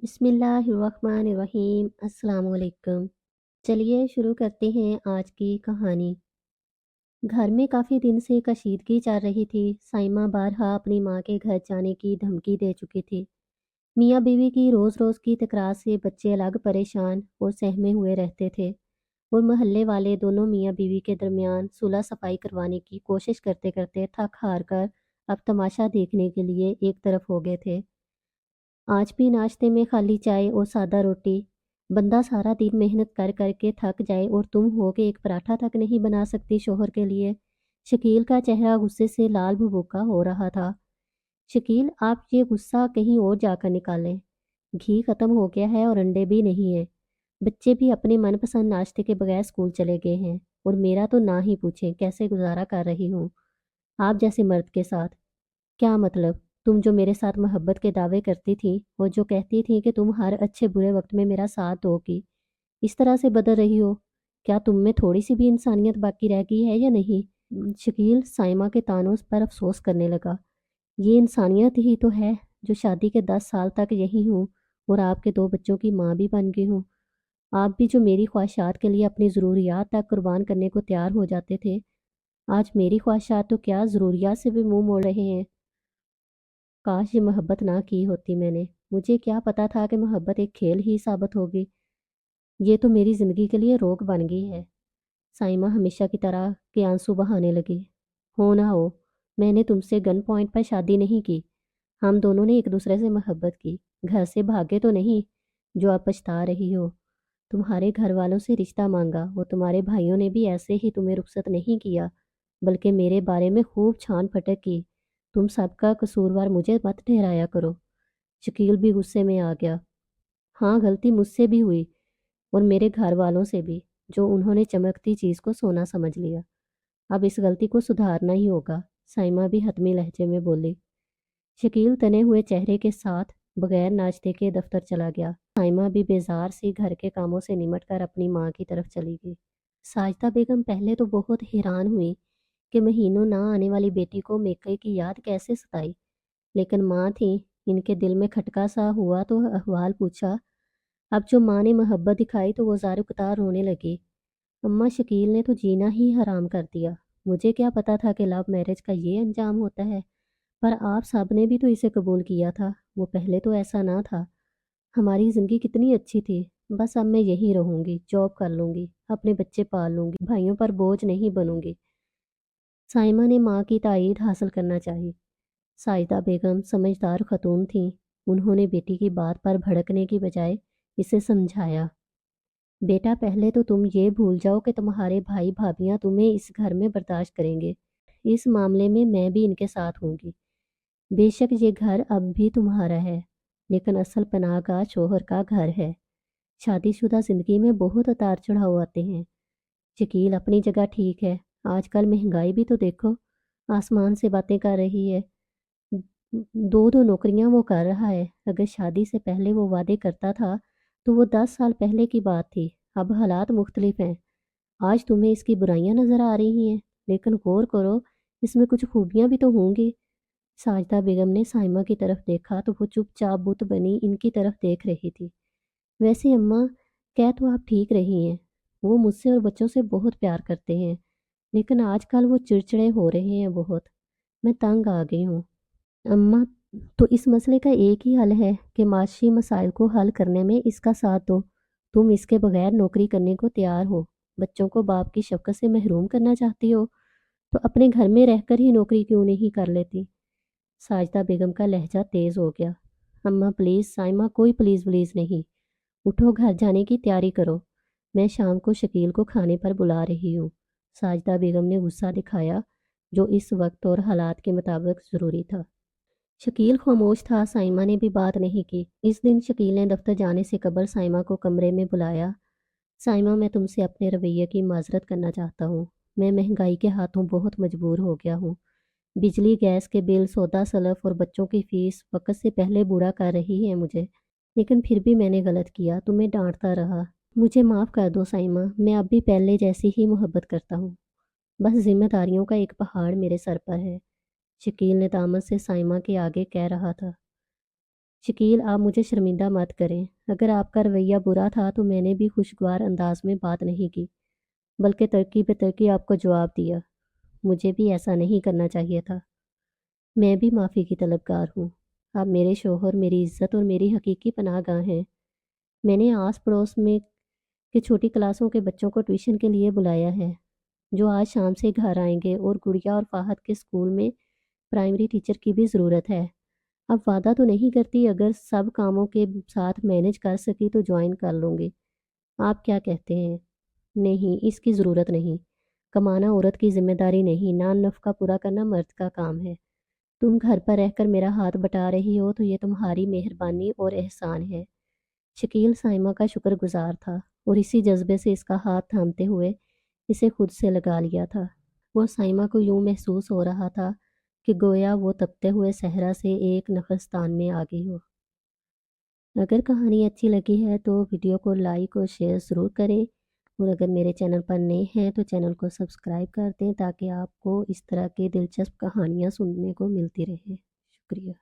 बिस्मिल्लाहिर्रहमानिर्रहीम। अस्सलाम वालेकुम। चलिए शुरू करते हैं आज की कहानी। घर में काफ़ी दिन से कशीदगी चल रही थी। साइमा बारहा अपनी माँ के घर जाने की धमकी दे चुकी थी। मियाँ बीवी की रोज़-रोज़ की तकरार से बच्चे अलग परेशान और सहमे हुए रहते थे और मोहल्ले वाले दोनों मियाँ बीवी के दरमियान सुलह सफाई करवाने की कोशिश करते करते थक हार कर अब तमाशा देखने के लिए एक तरफ हो गए थे। आज भी नाश्ते में खाली चाय और सादा रोटी। बंदा सारा दिन मेहनत कर कर के थक जाए और तुम हो के एक पराठा तक नहीं बना सकती शोहर के लिए। शकील का चेहरा गुस्से से लाल भभूका हो रहा था। शकील, आप ये गुस्सा कहीं और जाकर निकालें। घी खत्म हो गया है और अंडे भी नहीं है। बच्चे भी अपने मनपसंद नाश्ते के बगैर स्कूल चले गए हैं और मेरा तो ना ही पूछें कैसे गुजारा कर रही हूँ आप जैसे मर्द के साथ। क्या मतलब? तुम जो मेरे साथ मोहब्बत के दावे करती थी और जो कहती थी कि तुम हर अच्छे बुरे वक्त में मेरा साथ दोगी, इस तरह से बदल रही हो। क्या तुम में थोड़ी सी भी इंसानियत बाकी रह गई है या नहीं? शकील साइमा के तानों पर अफसोस करने लगा। ये इंसानियत ही तो है जो शादी के 10 साल तक यही हूँ और आपके 2 बच्चों की माँ भी बन गई हूँ। आप भी जो मेरी ख्वाहिशात के लिए अपनी ज़रूरियात तक कुर्बान करने को तैयार हो जाते थे, आज मेरी ख्वाहिशात तो क्या ज़रूरियात से भी मुंह मोड़ रहे हैं। काश ये मोहब्बत ना की होती मैंने। मुझे क्या पता था कि मोहब्बत एक खेल ही साबित होगी। ये तो मेरी ज़िंदगी के लिए रोक बन गई है। साइमा हमेशा की तरह के आंसू बहाने लगी। हो ना हो, मैंने तुमसे गन पॉइंट पर शादी नहीं की। हम दोनों ने एक दूसरे से मोहब्बत की। घर से भागे तो नहीं, जो आप पछता रही हो। तुम्हारे घर वालों से रिश्ता मांगा और तुम्हारे भाइयों ने भी ऐसे ही तुम्हें रुखसत नहीं किया, बल्कि मेरे बारे में खूब छान फटक की। तुम सबका कसूरवार मुझे मत ठहराया करो। शकील भी गुस्से में आ गया। हाँ, गलती मुझसे भी हुई और मेरे घर वालों से भी, जो उन्होंने चमकती चीज़ को सोना समझ लिया। अब इस गलती को सुधारना ही होगा। साइमा भी हतमी लहजे में बोली। शकील तने हुए चेहरे के साथ बगैर नाश्ते के दफ्तर चला गया। साइमा भी बेजार सी घर के कामों से निमट कर अपनी माँ की तरफ चली गई। साजिदा बेगम पहले तो बहुत हैरान हुई कि महीनों ना आने वाली बेटी को मेके की याद कैसे सताई, लेकिन माँ थी, इनके दिल में खटका सा हुआ तो अहवाल पूछा। अब जो माँ ने मोहब्बत दिखाई तो वो ज़ार कतार रोने लगी। अम्मा, शकील ने तो जीना ही हराम कर दिया। मुझे क्या पता था कि लव मैरिज का ये अंजाम होता है। पर आप सब ने भी तो इसे कबूल किया था। वो पहले तो ऐसा ना था। हमारी ज़िंदगी कितनी अच्छी थी। बस अब मैं यहीं रहूंगी, जॉब कर लूंगी, अपने बच्चे पाल लूंगी, भाइयों पर बोझ नहीं बनूंगी। साइमा ने माँ की तायीद हासिल करना चाहिए। साजिदा बेगम समझदार खतून थीं। उन्होंने बेटी की बात पर भड़कने की बजाय इसे समझाया। बेटा, पहले तो तुम ये भूल जाओ कि तुम्हारे भाई भाभियां तुम्हें इस घर में बर्दाश्त करेंगे। इस मामले में मैं भी इनके साथ होंगी। बेशक ये घर अब भी तुम्हारा है, लेकिन असल पनाहगाह शोहर का घर है। शादीशुदा जिंदगी में बहुत उतार चढ़ाव आते हैं। शकील अपनी जगह ठीक है। आजकल महंगाई भी तो देखो, आसमान से बातें कर रही है। दो दो नौकरियां वो कर रहा है। अगर शादी से पहले वो वादे करता था तो वो 10 साल पहले की बात थी। अब हालात मुख्तलिफ हैं। आज तुम्हें इसकी बुराइयां नजर आ रही हैं, लेकिन गौर करो, इसमें कुछ खूबियां भी तो होंगी। साजिदा बेगम ने साइमा की तरफ देखा तो वो चुपचाप बुत बनी इनकी तरफ देख रही थी। वैसे अम्मा, कह तो आप ठीक रही हैं। वो मुझसे और बच्चों से बहुत प्यार करते हैं, लेकिन आजकल वो चिड़चिड़े हो रहे हैं बहुत। मैं तंग आ गई हूँ। अम्मा, तो इस मसले का एक ही हल है कि माशी मसाइल को हल करने में इसका साथ दो। तुम इसके बगैर नौकरी करने को तैयार हो, बच्चों को बाप की शफकत से महरूम करना चाहती हो, तो अपने घर में रहकर ही नौकरी क्यों नहीं कर लेती। साजिदा बेगम का लहजा तेज हो गया। अम्मा प्लीज़, साइमा कोई प्लीज़ व्लीज़ नहीं। उठो, घर जाने की तैयारी करो। मैं शाम को शकील को खाने पर बुला रही हूँ। साजिदा बेगम ने गुस्सा दिखाया, जो इस वक्त और हालात के मुताबिक ज़रूरी था। शकील खामोश था। साइमा ने भी बात नहीं की। इस दिन शकील ने दफ्तर जाने से कबल साइमा को कमरे में बुलाया। साइमा, मैं तुमसे अपने रवैये की माजरत करना चाहता हूँ। मैं महंगाई के हाथों बहुत मजबूर हो गया हूँ। बिजली, गैस के बिल, सौदा सलफ और बच्चों की फीस वक्त से पहले बूढ़ा कर रही है मुझे। लेकिन फिर भी मैंने गलत किया, तुम्हें डांटता रहा। मुझे माफ़ कर दो साइमा, मैं अब भी पहले जैसी ही मोहब्बत करता हूँ। बस जिम्मेदारियों का एक पहाड़ मेरे सर पर है। शकील ने तामत से साइमा के आगे कह रहा था। شکیل آپ مجھے شرمندہ مت کریں، اگر آپ کا رویہ برا تھا تو میں نے بھی خوشگوار انداز میں بات نہیں کی، بلکہ ترقی پہ ترقی آپ کو جواب دیا۔ مجھے بھی ایسا نہیں کرنا چاہیے تھا۔ میں بھی معافی کی طلبگار ہوں۔ آپ میرے شوہر، میری عزت اور میری حقیقی پناہ گاہ ہیں۔ میں نے آس پڑوس میں کہ چھوٹی کلاسوں کے بچوں کو ٹیوشن کے لیے بلایا ہے، جو آج شام سے گھر آئیں گے، اور گڑیا اور فہد کے اسکول میں پرائمری ٹیچر کی بھی ضرورت ہے۔ اب وعدہ تو نہیں کرتی، اگر سب کاموں کے ساتھ مینج کر سکی تو جوائن کر لوں گی۔ آپ کیا کہتے ہیں؟ نہیں، اس کی ضرورت نہیں۔ کمانا عورت کی ذمہ داری نہیں، نان نفقہ پورا کرنا مرد کا کام ہے۔ تم گھر پر رہ کر میرا ہاتھ بٹا رہی ہو تو یہ تمہاری مہربانی اور احسان ہے۔ شکیل سائمہ کا شکر گزار تھا اور اسی جذبے سے اس کا ہاتھ تھامتے ہوئے اسے خود سے لگا لیا تھا۔ وہ سائمہ کو یوں محسوس ہو رہا تھا کہ گویا وہ تپتے ہوئے صحرا سے ایک نخلستان میں آ گئی ہو۔ اگر کہانی اچھی لگی ہے تو ویڈیو کو لائک اور شیئر ضرور کریں، اور اگر میرے چینل پر نئے ہیں تو چینل کو سبسکرائب کر دیں تاکہ آپ کو اس طرح کی دلچسپ کہانیاں سننے کو ملتی رہیں۔ شکریہ۔